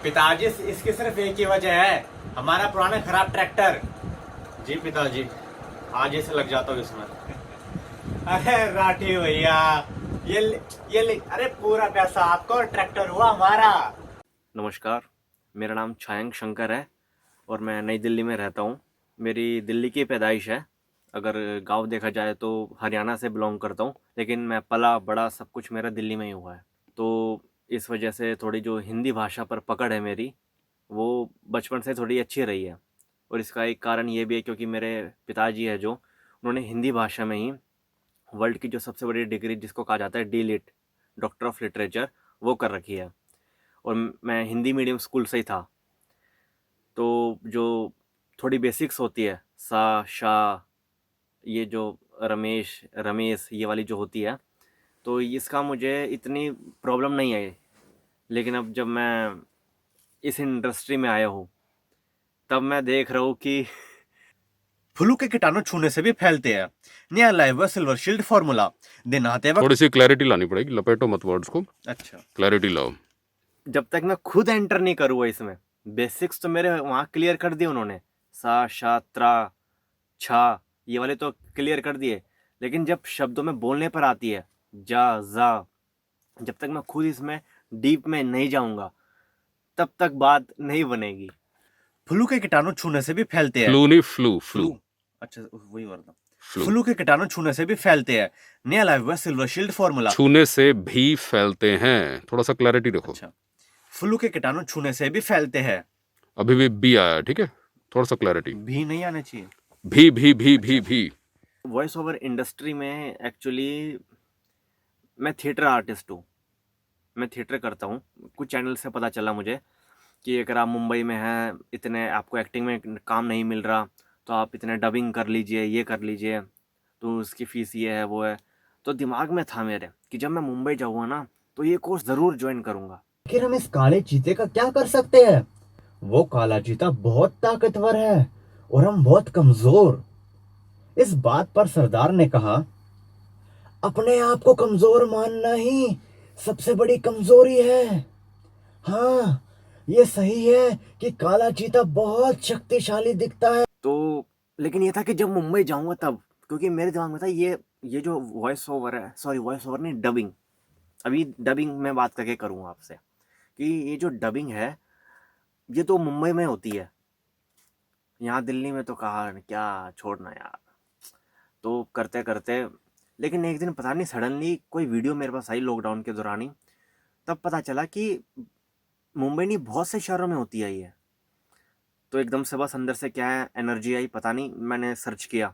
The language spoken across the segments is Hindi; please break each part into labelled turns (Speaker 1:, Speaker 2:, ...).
Speaker 1: पिताजी, इसकी सिर्फ एक ही वजह है, हमारा पुराना खराब ट्रैक्टर। जी पिताजी, आज ऐसे लग जाता हूँ इसमें। अरे राठी भैया, अरे पूरा पैसा आपका और ट्रैक्टर हुआ हमारा। नमस्कार, मेरा नाम छायांक शंकर है और मैं नई दिल्ली में रहता हूँ। मेरी दिल्ली की पैदाइश है। अगर गांव देखा जाए तो हरियाणा से बिलोंग करता हूँ, लेकिन मैं पला बड़ा सब कुछ मेरा दिल्ली में ही हुआ है। तो इस वजह से थोड़ी जो हिंदी भाषा पर पकड़ है मेरी, वो बचपन से थोड़ी अच्छी रही है। और इसका एक कारण ये भी है क्योंकि मेरे पिताजी है जो, उन्होंने हिंदी भाषा में ही वर्ल्ड की जो सबसे बड़ी डिग्री जिसको कहा जाता है डी.लिट, डॉक्टर ऑफ लिटरेचर, वो कर रखी है। और मैं हिंदी मीडियम स्कूल से ही था। तो जो थोड़ी बेसिक्स होती है, सा शा, ये जो रमेश रमेश ये वाली जो होती है, तो इसका मुझे इतनी प्रॉब्लम नहीं आई। लेकिन अब जब मैं इस इंडस्ट्री में आया हूँ, तब मैं देख रहा हूँ कि फ्लू के कीटाणु छूने से भी फैलते हैं। नया लाइव सिल्वर शील्ड फॉर्मूला दिन आते वक्त
Speaker 2: थोड़ी सी क्लैरिटी लानी पड़ेगी, लपेटो मत वर्ड्स को,
Speaker 1: अच्छा,
Speaker 2: क्लैरिटी लाओ।
Speaker 1: जब तक मैं खुद एंटर नहीं करूँगा इसमें, बेसिक्स तो मेरे वहाँ क्लियर कर दिए उन्होंने, सा शा त्रा छा, ये वाले तो क्लियर कर दिए। लेकिन जब शब्दों में बोलने पर आती है, जा जा, जब तक मैं खुद इसमें डीप में नहीं जाऊंगा, तब तक बात नहीं बनेगी। फ्लू के कीटाणु छूने से भी फैलते हैं।
Speaker 2: फ्लू नहीं, फ्लू फ्लू
Speaker 1: अच्छा, वही वर्ड।
Speaker 2: फ्लू।
Speaker 1: फ्लू के कीटाणु छूने से भी फैलते हैं। नया लाइव हुआ सिल्वर शील्ड फॉर्मूला।
Speaker 2: छूने से भी फैलते हैं, थोड़ा सा क्लैरिटी रखो।
Speaker 1: अच्छा, फ्लू के कीटाणु छूने से भी फैलते हैं।
Speaker 2: अभी भी आया, ठीक है, थोड़ा सा क्लैरिटी।
Speaker 1: भी नहीं आना चाहिए।
Speaker 2: भी
Speaker 1: वॉइस ओवर इंडस्ट्री में एक्चुअली मैं थिएटर आर्टिस्ट हूँ। मैं थिएटर करता हूँ। कुछ चैनल से पता चला मुझे कि अगर आप मुंबई में हैं, इतने आपको एक्टिंग में काम नहीं मिल रहा, तो आप इतने डबिंग कर लीजिए, ये कर लीजिए, तो उसकी फ़ीस ये है वो है। तो दिमाग में था मेरे कि जब मैं मुंबई जाऊँगा ना, तो ये कोर्स ज़रूर ज्वाइन करूँगा। आखिर हम इस काले चीते का क्या कर सकते हैं? वो काला चीता बहुत ताकतवर है और हम बहुत कमज़ोर। इस बात पर सरदार ने कहा, अपने आप को कमज़ोर मानना ही सबसे बड़ी कमज़ोरी है। हाँ, ये सही है कि काला चीता बहुत शक्तिशाली दिखता है। तो लेकिन ये था कि जब मुंबई जाऊंगा तब, क्योंकि मेरे दिमाग में था ये जो वॉइस ओवर है, सॉरी वॉइस ओवर नहीं, डबिंग। अभी डबिंग में बात करके करूँगा आपसे कि ये जो डबिंग है, ये तो मुंबई में होती है। यहाँ दिल्ली में तो कहा क्या, छोड़ना यार। तो करते करते, लेकिन एक दिन पता नहीं सडनली कोई वीडियो मेरे पास आई लॉकडाउन के दौरान ही, तब पता चला कि मुंबई नहीं बहुत से शहरों में होती है ये। तो एकदम से बस अंदर से क्या है एनर्जी आई, पता नहीं, मैंने सर्च किया,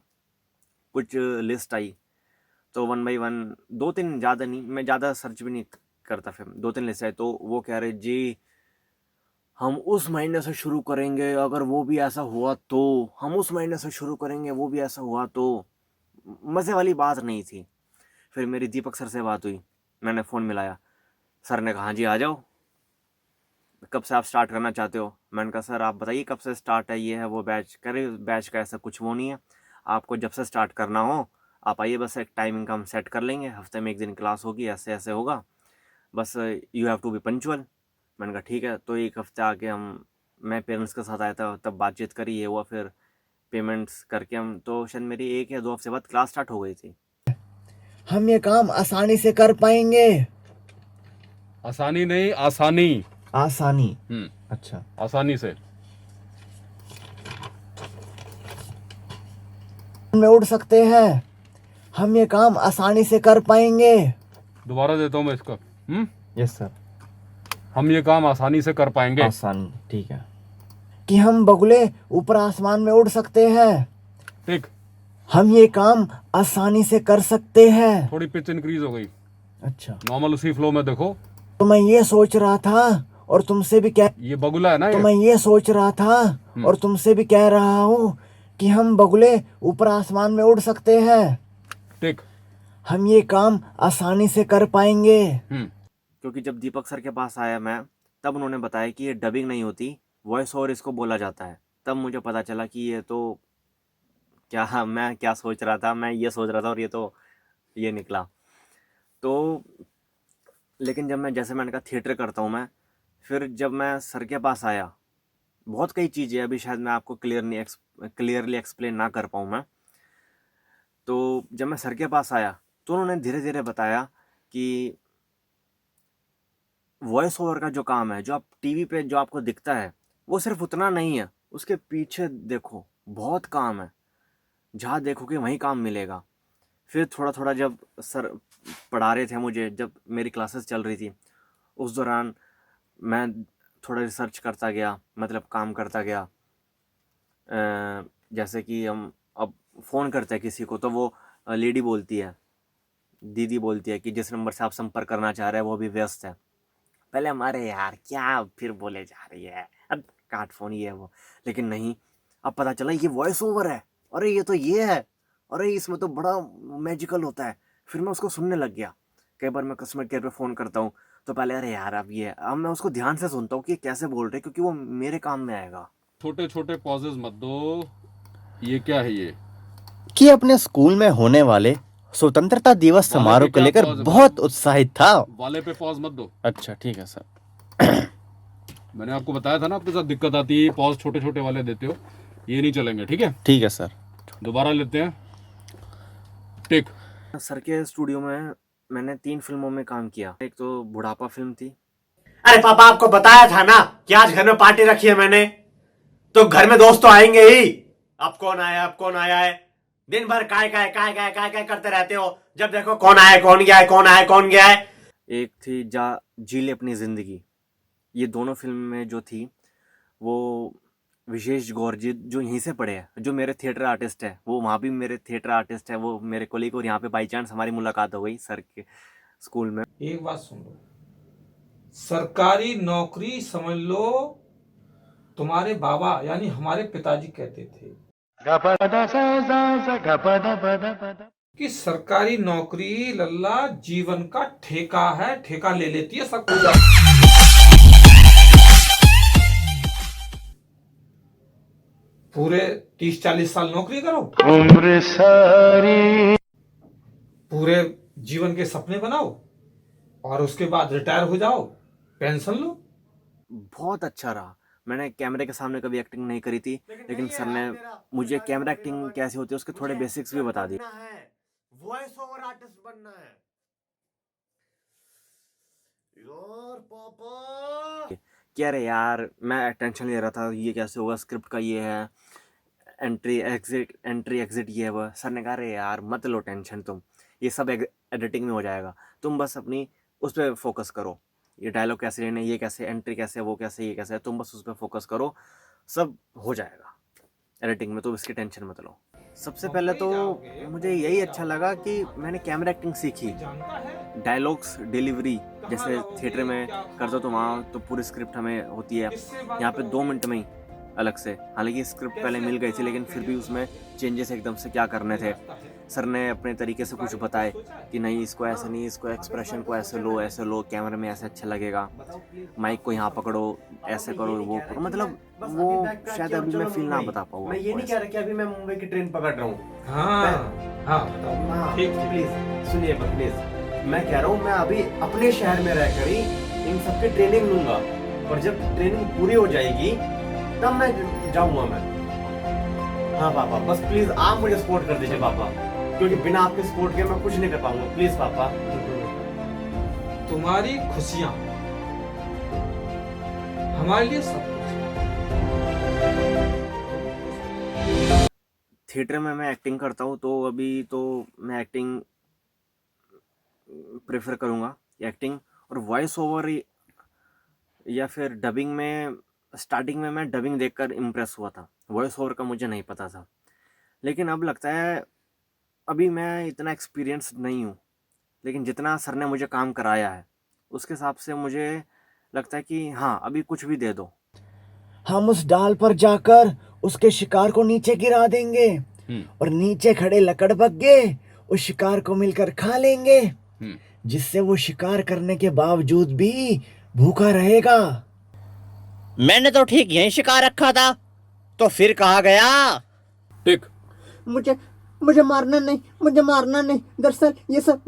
Speaker 1: कुछ लिस्ट आई, तो वन बाई वन, दो तीन, ज़्यादा नहीं, मैं ज़्यादा सर्च भी नहीं करता, फिर दो तीन लिस्ट आई। तो वो कह रहे जी, हम उस महीने से शुरू करेंगे, अगर वो भी ऐसा हुआ तो, हम उस महीने से शुरू करेंगे, वो भी ऐसा हुआ तो। मज़े वाली बात नहीं थी। फिर मेरी दीपक सर से बात हुई, मैंने फ़ोन मिलाया, सर ने कहा हाँ जी आ जाओ, कब से आप स्टार्ट करना चाहते हो? मैंने कहा सर आप बताइए कब से स्टार्ट है, ये है वो बैच। करे बैच का ऐसा कुछ वो नहीं है, आपको जब से स्टार्ट करना हो आप आइए, बस एक टाइमिंग का हम सेट कर लेंगे, हफ्ते में एक दिन क्लास होगी, ऐसे ऐसे होगा, बस you have to be punctual. मैंने कहा ठीक है। तो एक हफ्ते आके मैं पेरेंट्स के साथ आया था, तब बातचीत करी, ये हुआ, फिर पेमेंट्स करके हम, तो शायद मेरी 1 या 2 हफ्ते बाद क्लास स्टार्ट हो गई थी। हम ये काम आसानी से कर पाएंगे।
Speaker 2: आसानी नहीं, आसानी।
Speaker 1: आसानी, अच्छा,
Speaker 2: आसानी से।
Speaker 1: में उड़ सकते हैं, हम ये काम आसानी से कर पाएंगे।
Speaker 2: दोबारा देता हूँ मैं इसका।
Speaker 1: Yes sir.
Speaker 2: हम ये काम आसानी से कर पाएंगे।
Speaker 1: आसानी, ठीक है। कि हम बगुले ऊपर आसमान में उड़ सकते हैं।
Speaker 2: ठीक।
Speaker 1: हम ये काम आसानी से कर सकते हैं।
Speaker 2: थोड़ी पिच इंक्रीज हो गई।
Speaker 1: अच्छा,
Speaker 2: नॉर्मल उसी फ्लो में देखो।
Speaker 1: तो मैं ये सोच रहा था और तुमसे भी कह
Speaker 2: ये बगुला है ना,
Speaker 1: तो
Speaker 2: ये
Speaker 1: मैं ये सोच रहा था और तुमसे भी कह रहा हूँ कि हम बगुले ऊपर आसमान में उड़ सकते हैं।
Speaker 2: ठीक।
Speaker 1: हम ये काम आसानी से कर पाएंगे। क्योंकि जब दीपक सर के पास आया मैं, तब उन्होंने बताया कि ये डबिंग नहीं होती, वॉइस ओवर इसको बोला जाता है। तब मुझे पता चला कि ये तो क्या, मैं क्या सोच रहा था, मैं ये सोच रहा था और ये तो ये निकला। तो लेकिन जब मैं, जैसे मैंने कहा थिएटर करता हूँ मैं, फिर जब मैं सर के पास आया, बहुत कई चीज़ें अभी शायद मैं आपको क्लियरली एक्सप्लेन ना कर पाऊँ मैं। तो जब मैं सर के पास आया तो उन्होंने धीरे धीरे बताया कि वॉइस ओवर का जो काम है, जो आप टीवी पे जो आपको दिखता है, वो सिर्फ उतना नहीं है, उसके पीछे देखो बहुत काम है, जहाँ देखोगे वहीं काम मिलेगा। फिर थोड़ा थोड़ा जब सर पढ़ा रहे थे मुझे, जब मेरी क्लासेस चल रही थी, उस दौरान मैं थोड़ा रिसर्च करता गया, मतलब काम करता गया। जैसे कि हम अब फ़ोन करते हैं किसी को तो वो लेडी बोलती है, दीदी बोलती है कि जिस नंबर से आप संपर्क करना चाह रहे हैं वो भी व्यस्त है। पहले हमारे यार क्या फिर बोले जा रही है, अब काट फ़ोन ये है वो, लेकिन नहीं, अब पता चला ये वॉइस ओवर है, अरे ये तो ये है, अरे इसमें तो बड़ा मैजिकल होता है। फिर मैं उसको सुनने लग गया। कई बार मैं कस्टमर केयर पे फ़ोन करता हूँ तो पहले अरे यार अब ये है, अब मैं उसको ध्यान से सुनता हूँ कि ये कैसे बोल रहे हैं, क्योंकि वो मेरे काम में आएगा।
Speaker 2: छोटे छोटे पॉजेज मत दो। ये क्या है ये
Speaker 3: कि अपने स्कूल में होने वाले स्वतंत्रता दिवस
Speaker 2: वाले
Speaker 3: समारोह
Speaker 2: पे
Speaker 3: को
Speaker 2: क्या
Speaker 3: लेकर
Speaker 2: पॉज है
Speaker 3: बहुत उत्साहित था।
Speaker 2: वाले पे पॉज मत दो।
Speaker 3: अच्छा ठीक है सर।
Speaker 2: मैंने आपको बताया था ना आपके साथ दिक्कत आती है, पॉज छोटे छोटे वाले देते हो, ये नहीं चलेंगे। ठीक है,
Speaker 3: ठीक है सर।
Speaker 2: दोबारा लेते हैं। टेक।
Speaker 1: सर के स्टूडियो में मैंने 3 फिल्मों में काम किया। एक तो बुढ़ापा फिल्म थी।
Speaker 4: अरे पापा आपको बताया था ना कि आज घर में पार्टी रखी है मैंने, तो घर में दोस्त तो आएंगे ही। अब कौन आया, अब कौन आया है, दिन भर काय काय काय काय काय काय करते रहते हो, जब देखो कौन आया कौन गया है, कौन आया कौन गया है।
Speaker 1: एक थी जी ले अपनी ज़िंदगी। ये दोनों फिल्म में जो थी वो विशेष गौर जी जो यहीं से पढ़े हैं, जो मेरे थिएटर आर्टिस्ट है, वो वहाँ भी मेरे थिएटर आर्टिस्ट है, वो मेरे कोलीग, और यहाँ पे बाई चांस हमारी मुलाकात हो गई सर के स्कूल में।
Speaker 5: एक बात सुन लो, सरकारी नौकरी समझ लो, तुम्हारे बाबा यानी हमारे पिताजी कहते थे कि सरकारी नौकरी लल्ला जीवन का ठेका है, ठेका ले लेती है सब कुछ। पूरे 30-40 साल नौकरी करो, उम्र सारी पूरे जीवन के सपने बनाओ और उसके बाद रिटायर हो जाओ, पेंशन लो।
Speaker 1: बहुत अच्छा रहा। मैंने कैमरे के सामने कभी एक्टिंग नहीं करी थी, लेकिन सर ने मुझे कैमरा एक्टिंग कैसे होती है उसके थोड़े बेसिक्स भी बता दिए।
Speaker 4: वॉइस ओवर आर्टिस्ट बनना है यार पापा।
Speaker 1: कि अरे यार मैं टेंशन ले रहा था ये कैसे होगा, स्क्रिप्ट का ये है, एंट्री एग्जिट ये है वो। सर ने कहा अरे यार मत लो टेंशन तुम, ये सब एडिटिंग में हो जाएगा, तुम बस अपनी उस पर फोकस करो, ये डायलॉग कैसे लेने, ये कैसे एंट्री कैसे, वो कैसे, ये कैसे, तुम बस उस पर फोकस करो, सब हो जाएगा एडिटिंग में, तो इसकी टेंशन मत लो। सबसे पहले तो मुझे यही अच्छा लगा कि मैंने कैमरा एक्टिंग सीखी, डायलॉग्स डिलीवरी जैसे थिएटर में करते तो वहाँ तो पूरी स्क्रिप्ट हमें होती है, यहाँ पे 2 मिनट में ही अलग से, हालांकि स्क्रिप्ट पहले मिल गई थी लेकिन फिर भी उसमें चेंजेस एकदम से क्या करने थे। सर ने अपने तरीके से कुछ बताए कि नहीं इसको ऐसे नहीं, इसको एक्सप्रेशन को ऐसे लो, कैमरे में ऐसे अच्छा लगेगा, माइक को यहाँ पकड़ो, ऐसे करो, वो करो, मतलब वो शायद अभी मैं फील ना बता पाऊँ।
Speaker 4: मैं ये नहीं कह रहा कि अभी मैं मुंबई की ट्रेन पकड़ रहा हूँ।
Speaker 5: हाँ ठीक है।
Speaker 4: प्लीज सुनिए प्लीज, मैं कह रहा हूँ मैं अभी अपने शहर में रहकर ही इन सबकी ट्रेनिंग लूंगा, और जब ट्रेनिंग पूरी हो जाएगी तब मैं जाऊंगा मैं। हाँ पापा बस प्लीज आप मुझे सपोर्ट कर दीजिए पापा, क्योंकि बिना आपके सपोर्ट के मैं कुछ नहीं कर पाऊंगा, प्लीज पापा।
Speaker 5: तुम्हारी खुशियां हमारे लिए सब कुछ है।
Speaker 1: थिएटर में मैं एक्टिंग करता हूँ तो अभी तो मैं एक्टिंग प्रेफर करूँगा, एक्टिंग और वॉइस ओवर, या फिर डबिंग में। स्टार्टिंग में मैं डबिंग देखकर इम्प्रेस हुआ था, वॉइस ओवर का मुझे नहीं पता था, लेकिन अब लगता है अभी मैं इतना एक्सपीरियंस नहीं हूँ, लेकिन जितना सर ने मुझे काम कराया है उसके हिसाब से मुझे लगता है कि हाँ अभी कुछ भी दे दो।
Speaker 3: हम उस डाल पर जाकर उसके शिकार को नीचे गिरा देंगे और नीचे खड़े लकड़बग्गे उस शिकार को मिलकर खा लेंगे, जिससे वो शिकार करने के बावजूद भी भूखा रहेगा। मैंने तो ठीक यहीं शिकार रखा था, तो फिर कहाँ गया?
Speaker 2: टेक।
Speaker 6: मुझे मारना नहीं, मुझे मारना नहीं। दरअसल ये सब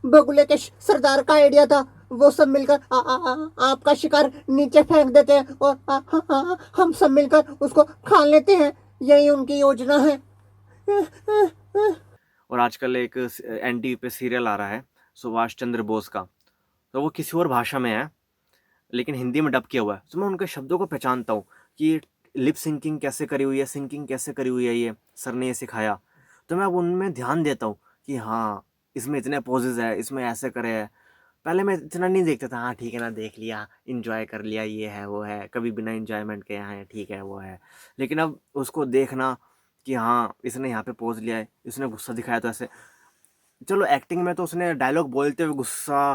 Speaker 6: बगुले के सरदार का आइडिया था। वो सब मिलकर आपका शिकार नीचे फेंक देते हैं और हम सब मिलकर उसको खा लेते हैं। यही उनकी योजना है।
Speaker 1: और आजकल एक एनटीवी पे सीरियल आ रहा है सुभाष चंद्र बोस का, तो वो किसी और भाषा में है लेकिन हिंदी में डब किया हुआ है। तो मैं उनके शब्दों को पहचानता हूँ कि लिप सिंकिंग कैसे करी हुई है, सिंकिंग कैसे करी हुई है, ये सर ने ये सिखाया। तो मैं अब उनमें ध्यान देता हूँ कि हाँ इसमें इतने पोजेज है, इसमें ऐसे करे है। पहले मैं इतना नहीं देखता था, हाँ ठीक है ना, देख लिया, इंजॉय कर लिया, ये है वो है, कभी बिना इंजॉयमेंट के यहाँ है, ठीक है वो है। लेकिन अब उसको देखना कि हाँ इसने यहाँ पे पोज लिया है, इसने गुस्सा दिखाया तो ऐसे, चलो एक्टिंग में तो उसने डायलॉग बोलते हुए गुस्सा,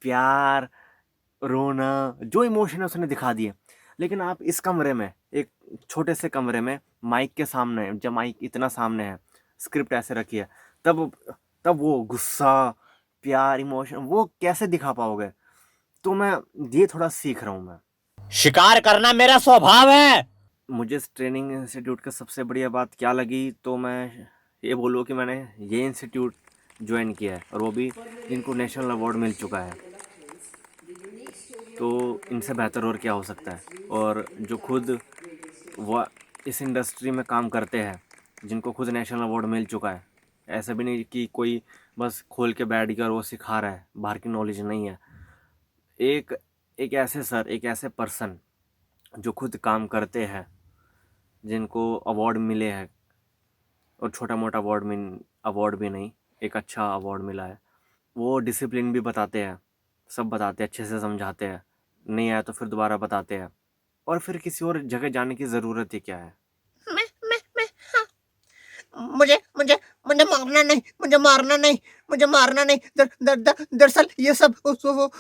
Speaker 1: प्यार, रोना, जो इमोशन है उसने दिखा दिए। लेकिन आप इस कमरे में, एक छोटे से कमरे में माइक के सामने, जब माइक इतना सामने है, स्क्रिप्ट ऐसे रखी है, तब वो गुस्सा, प्यार, इमोशन वो कैसे दिखा पाओगे? तो मैं ये थोड़ा सीख रहा हूँ। मैं
Speaker 3: शिकार करना मेरा स्वभाव है।
Speaker 1: मुझे इस ट्रेनिंग इंस्टीट्यूट का सबसे बढ़िया बात क्या लगी, तो मैं ये बोलूँ कि मैंने ये इंस्टीट्यूट ज्वाइन किया है और वो भी इनको नेशनल अवार्ड मिल चुका है। तो इनसे बेहतर और क्या हो सकता है। और जो खुद वो इस इंडस्ट्री में काम करते हैं, जिनको खुद नेशनल अवार्ड मिल चुका है, ऐसा भी नहीं कि कोई बस खोल के बैठ गया और वो सिखा रहा है, बाहर की नॉलेज नहीं है। एक ऐसे सर, एक ऐसे पर्सन जो खुद काम करते हैं, जिनको अवार्ड मिले हैं, और छोटा मोटा अवार्ड भी नहीं, एक अच्छा अवार्ड मिला है। वो डिसिप्लिन भी बताते हैं, सब बताते हैं, अच्छे से समझाते हैं, नहीं आया तो फिर दोबारा बताते हैं। और फिर किसी और जगह जाने की ज़रूरत ही क्या है?
Speaker 6: मुझे मुझे मुझे मारना नहीं, मुझे मारना नहीं, मुझे मारना नहीं। दरअसल ये सब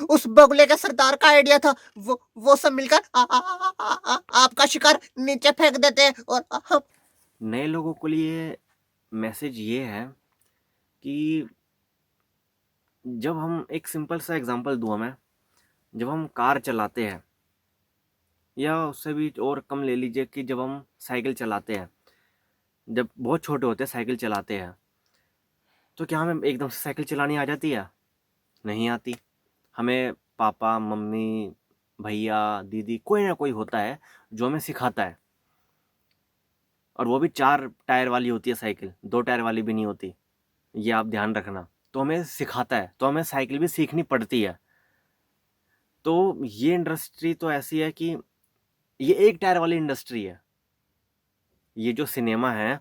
Speaker 6: उस बगुले के सरदार का आइडिया था। वो सब मिलकर आपका शिकार नीचे फेंक देते हैं और हम
Speaker 1: नए लोगों के लिए मैसेज ये है कि जब हम, एक सिंपल सा एग्जांपल दूँ मैं, जब हम कार चलाते हैं, या उससे भी और कम ले लीजिए कि जब हम साइकिल चलाते हैं, जब बहुत छोटे होते हैं साइकिल चलाते हैं, तो क्या हमें एकदम से साइकिल चलानी आ जाती है? नहीं आती। हमें पापा, मम्मी, भैया, दीदी, कोई ना कोई होता है जो हमें सिखाता है। और वो भी 4 टायर वाली होती है साइकिल, 2 टायर वाली भी नहीं होती, ये आप ध्यान रखना। तो हमें सिखाता है, तो हमें साइकिल भी सीखनी पड़ती है। तो ये इंडस्ट्री तो ऐसी है कि ये 1 टायर वाली इंडस्ट्री है। ये जो सिनेमा है,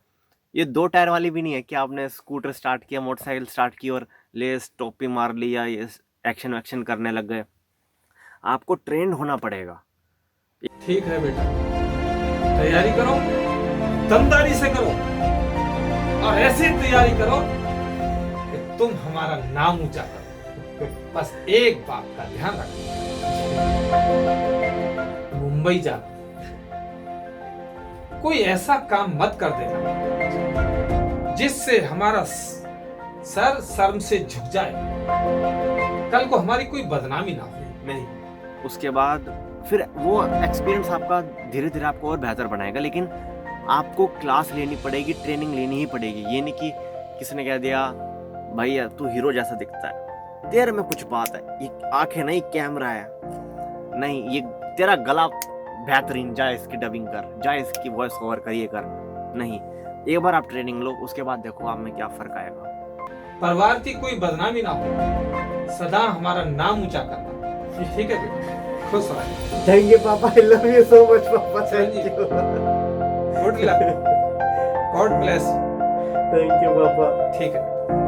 Speaker 1: ये 2 टायर वाली भी नहीं है कि आपने स्कूटर स्टार्ट किया, मोटरसाइकिल स्टार्ट की और ले स्टॉप पे मार लिया, ये एक्शन वैक्शन करने लग गए। आपको ट्रेंड होना पड़ेगा।
Speaker 5: ठीक है बेटा, तैयारी करो, दमदारी से करो, और ऐसी तैयारी करो कि तुम हमारा नाम ऊंचा करो। बस एक बात का ध्यान रखो, मुंबई जा कोई ऐसा काम मत कर देना जिससे हमारा सर शर्म से झुक जाए, कल को हमारी कोई बदनामी ना हो।
Speaker 1: नहीं, उसके बाद फिर वो एक्सपीरियंस आपका धीरे धीरे आपको और बेहतर बनाएगा। लेकिन आपको क्लास लेनी पड़ेगी, ट्रेनिंग लेनी ही पड़ेगी। ये नहीं कि किसी ने कह दिया भाई तू हीरो जैसा दिखता है, तेरे में कुछ बात है, ये आंखें नहीं कैमरा है, नहीं ये तेरा गला बेहतरीन, जा इसकी डबिंग कर, जा इसकी वॉइस ओवर कर, ये कर। नहीं, एक बार आप ट्रेनिंग लो, उसके बाद देखो आप में क्या फर्क आएगा।
Speaker 5: परिवार की कोई बदनामी ना हो, सदा हमारा नाम ऊंचा करना। ठीक है बेटा, खुश रहो।
Speaker 3: Thank you papa, I love you so much papa, thank you.
Speaker 5: Good luck, God bless.
Speaker 3: Thank you papa.
Speaker 5: ठीक है।